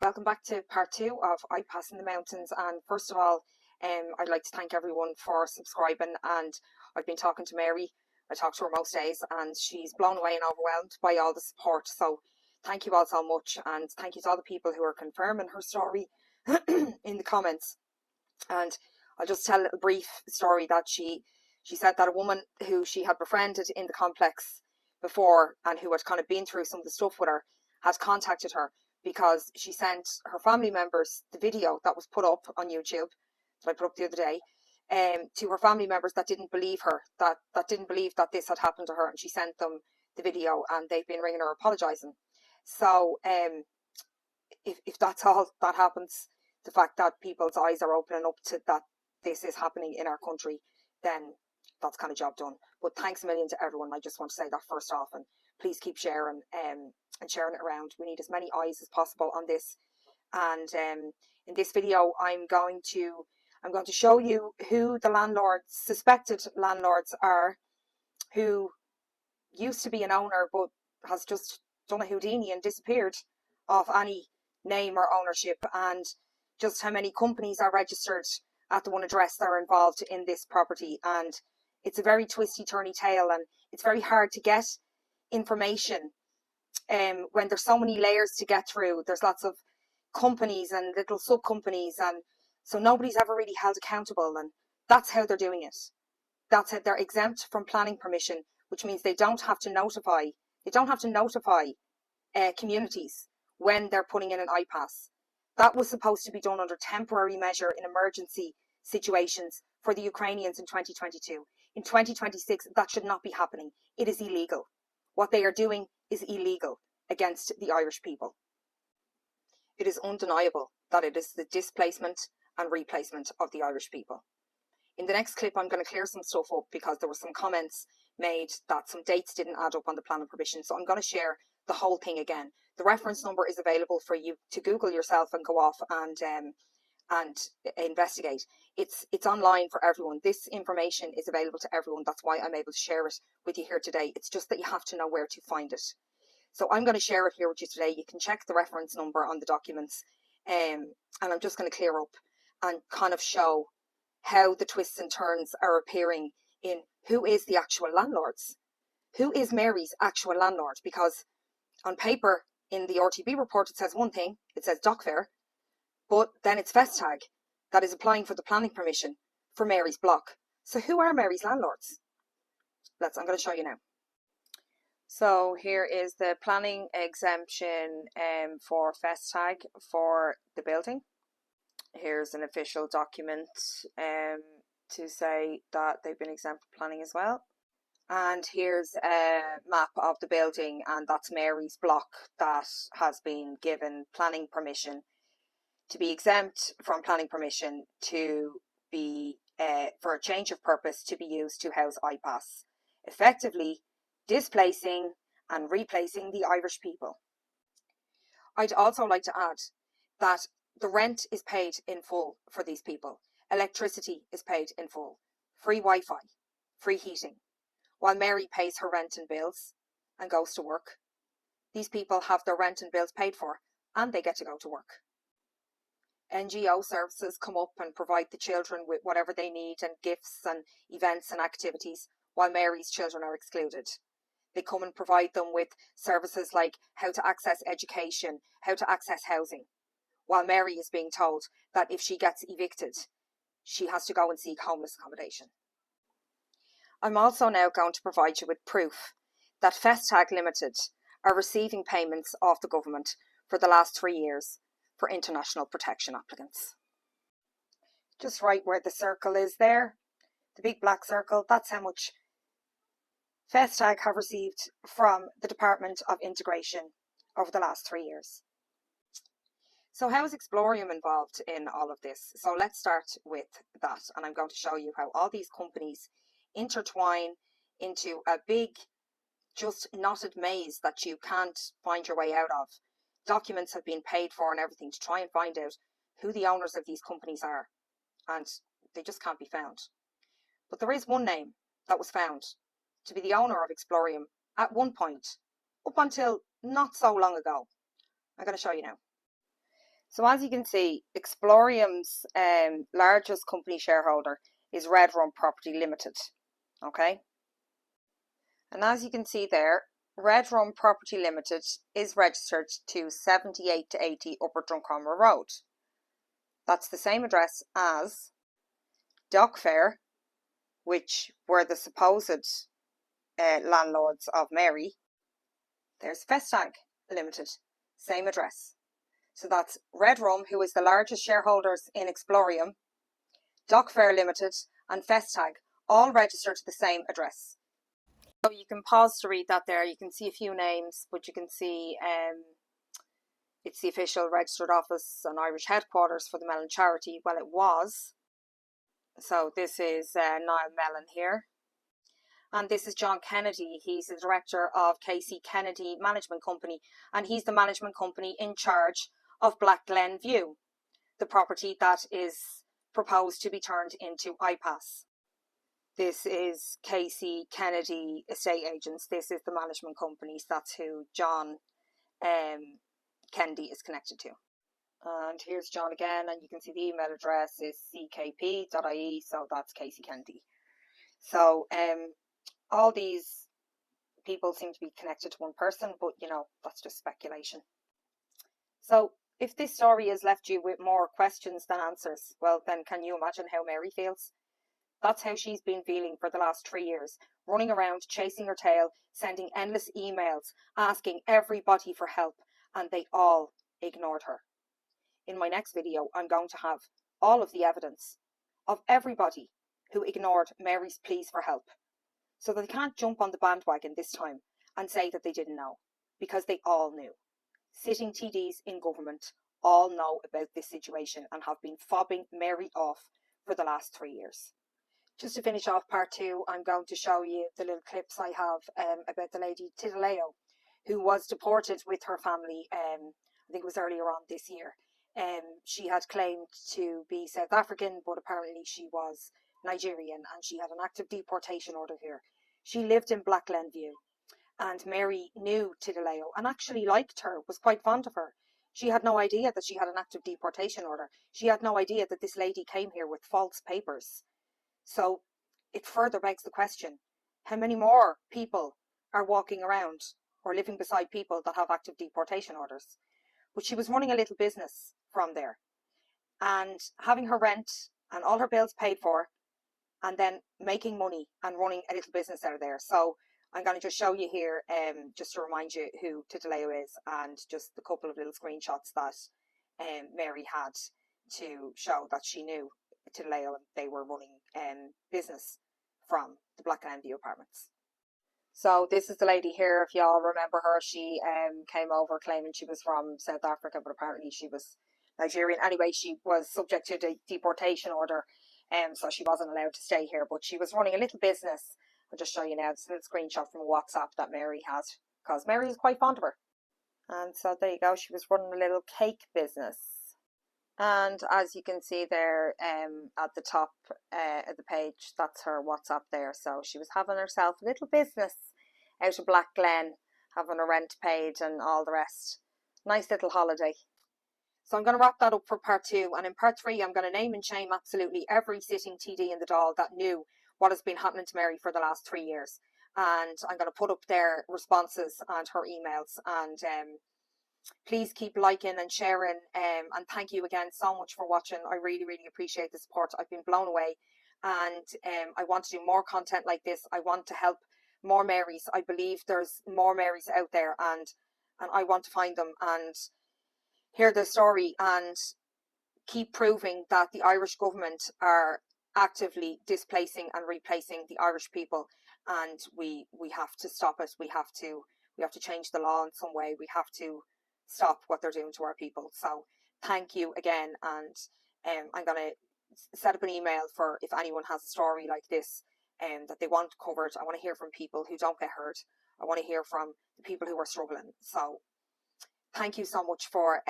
Welcome back to part 2 of Ipas in the Mountains, and first of all I'd like to thank everyone for subscribing. And I've been talking to Mary. I talk to her most days and she's blown away and overwhelmed by all the support, so thank you all so much, and thank you to all the people who are confirming her story in the comments. And I'll just tell a little brief story that she said that a woman who she had befriended in the complex before and who had kind of been through some of the stuff with her had contacted her because she sent her family members the video that was put up on YouTube that I put up the other day, to her family members that didn't believe her, that didn't believe that this had happened to her, and she sent them the video and they've been ringing her apologising. So if that's all that happens, the fact that people's eyes are opening up to that this is happening in our country, then that's kind of job done. But thanks a million to everyone. I just want to say that first off, and please keep sharing and sharing it around. We need as many eyes as possible on this. And in this video, I'm going to show you who the landlords, suspected landlords are, who used to be an owner but has just done a Houdini and disappeared off any name or ownership, and just how many companies are registered at the one address that are involved in this property. And it's a very twisty turny tale, and it's very hard to get information when there's so many layers to get through. There's lots of companies and little sub companies, and so nobody's ever really held accountable, and that's how they're doing it. That's it. They're exempt from planning permission, which means they don't have to notify communities when they're putting in an Ipas. That was supposed to be done under temporary measure in emergency situations for the Ukrainians in 2022. In 2026, that should not be happening. It is illegal. What they are doing is illegal against the Irish people. It is undeniable that it is the displacement and replacement of the Irish people. In the next clip, I'm going to clear some stuff up because there were some comments made that some dates didn't add up on the planning permission. So I'm going to share the whole thing again. The reference number is available for you to Google yourself and go off and investigate. It's online for everyone. This information is available to everyone. That's why I'm able to share it with you here today. It's just that you have to know where to find it. So I'm going to share it here with you today. You can check the reference number on the documents, and I'm just going to clear up and kind of show how the twists and turns are appearing in who is the actual landlords. Who is Mary's actual landlord? Because on paper, in the RTB report, it says one thing, it says DocFair, but then it's Festag that is applying for the planning permission for Mary's block. So who are Mary's landlords? I'm going to show you now. So here is the planning exemption for Festag for the building. Here's an official document to say that they've been exempt from planning as well. And here's a map of the building, and that's Mary's block that has been given planning permission to be exempt from planning permission to be for a change of purpose to be used to house Ipas, effectively displacing and replacing the Irish people. I'd also like to add that the rent is paid in full for these people. Electricity is paid in full. Free Wi-Fi, free heating. While Mary pays her rent and bills and goes to work, these people have their rent and bills paid for and they get to go to work. NGO services come up and provide the children with whatever they need and gifts and events and activities, while Mary's children are excluded. They come and provide them with services like how to access education, how to access housing, while Mary is being told that if she gets evicted, she has to go and seek homeless accommodation. I'm also now going to provide you with proof that Festag Limited are receiving payments off the government for the last 3 years for international protection applicants. Just right where the circle is there, the big black circle, that's how much Festag have received from the Department of Integration over the last 3 years. So how is Explorium involved in all of this? So let's start with that, and I'm going to show you how all these companies intertwine into a big, just knotted maze that you can't find your way out of. Documents have been paid for and everything to try and find out who the owners of these companies are, and they just can't be found. But there is one name that was found to be the owner of Explorium at one point, up until not so long ago. I'm going to show you now. So as you can see, Explorium's largest company shareholder is Red Rum Property Limited. Okay. And as you can see there, Red Rum Property Limited is registered to 78 to 80 Upper Drumcondra Road. That's the same address as Docfair, which were the supposed landlords of Mary. There's Festag Limited, same address. So that's Red Rum, who is the largest shareholders in Explorium, Docfair Limited and Festag, all registered to the same address. So you can pause to read that there. You can see a few names, but you can see it's the official registered office and Irish headquarters for the Mellon charity. Well, it was. So this is Niall Mellon here. And this is John Kennedy. He's the director of KC Kennedy Management Company, and he's the management company in charge of Black Glen View, the property that is proposed to be turned into Ipas. This is KC Kennedy Estate Agents. This is the management companies. That's who John Kennedy is connected to. And here's John again, and you can see the email address is ckp.ie, so that's KC Kennedy. So all these people seem to be connected to one person, but you know, that's just speculation. So if this story has left you with more questions than answers, well, then can you imagine how Mary feels? That's how she's been feeling for the last 3 years, running around, chasing her tail, sending endless emails, asking everybody for help, and they all ignored her. In my next video, I'm going to have all of the evidence of everybody who ignored Mary's pleas for help, so they can't jump on the bandwagon this time and say that they didn't know, because they all knew. Sitting TDs in government all know about this situation and have been fobbing Mary off for the last 3 years. Just to finish off part 2, I'm going to show you the little clips I have about the lady Tiddaleo, who was deported with her family, I think it was earlier on this year. She had claimed to be South African, but apparently she was Nigerian, and she had an active deportation order here. She lived in Black Glen View, and Mary knew Tiddaleo and actually liked her, was quite fond of her. She had no idea that she had an active deportation order. She had no idea that this lady came here with false papers. So it further begs the question, how many more people are walking around or living beside people that have active deportation orders? But she was running a little business from there and having her rent and all her bills paid for, and then making money and running a little business out of there. So I'm going to just show you here, just to remind you who Tiddaleo is, and just a couple of little screenshots that Mary had to show that she knew Tiddaleo and they were running business from the Black Glen View apartments. So this is the lady here. If y'all remember her, she came over claiming she was from South Africa, but apparently she was Nigerian. Anyway, she was subject to a deportation order, so she wasn't allowed to stay here, but she was running a little business. I'll just show you now. It's a little screenshot from WhatsApp that Mary has, because Mary is quite fond of her. And so there you go. She was running a little cake business. And as you can see there at the top of the page, that's her WhatsApp there. So she was having herself a little business out of Black Glen, having her rent paid and all the rest. Nice little holiday. So I'm going to wrap that up for part 2. And in part 3, I'm going to name and shame absolutely every sitting TD in the Dáil that knew what has been happening to Mary for the last 3 years. And I'm going to put up their responses and her emails. And please keep liking and sharing. And thank you again so much for watching. I really, really appreciate the support. I've been blown away. And I want to do more content like this. I want to help more Marys. I believe there's more Marys out there, and I want to find them and hear their story and keep proving that the Irish government are actively displacing and replacing the Irish people, and we have to stop it. We have to change the law in some way. We have to stop what they're doing to our people. So thank you again, and I'm going to set up an email for if anyone has a story like this that they want covered. I want to hear from people who don't get hurt. I want to hear from the people who are struggling. So thank you so much for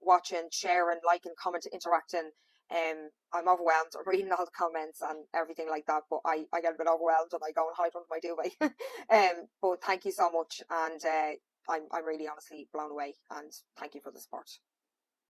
watching, sharing, liking, commenting, interacting. I'm overwhelmed. I'm reading all the comments and everything like that, but I get a bit overwhelmed and I go and hide under my duvet. But thank you so much, and I'm really honestly blown away, and thank you for the support.